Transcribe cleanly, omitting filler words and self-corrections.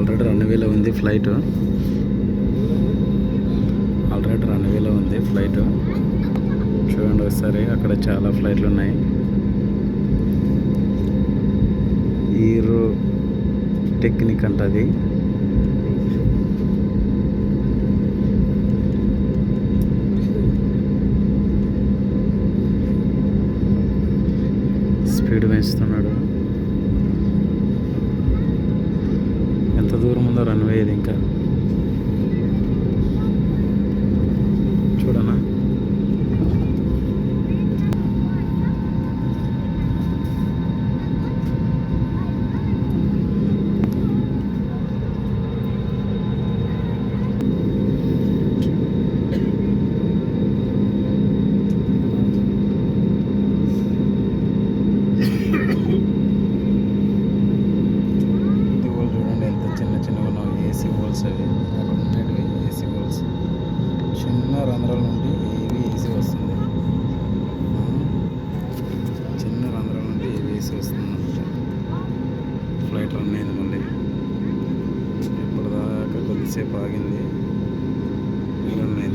Already రన్వేలో ఉంది flight. చూడండి ఒకసారి, అక్కడ చాలా ఫ్లైట్లు ఉన్నాయి. ఈరో టెక్నిక్ అంట అది. స్పీడ్ పెంచుతున్నాడు. ఎంత దూరం ఉందో రన్వే ఇది, ఇంకా చూడనా. ఏసీ హోల్స్ అవి అక్కడ ఉన్నవి ఏసీ హోల్స్. చిన్న రంధ్రాల నుండి ఏసీ వస్తుంది. చిన్న రంధ్రాల నుండి ఏసీ వస్తుంది అనమాట. ఫ్లైట్ రన్ అయింది. మళ్ళీ ఇప్పటిదాకా కొద్దిసేపు ఆగింది, రన్ అయింది.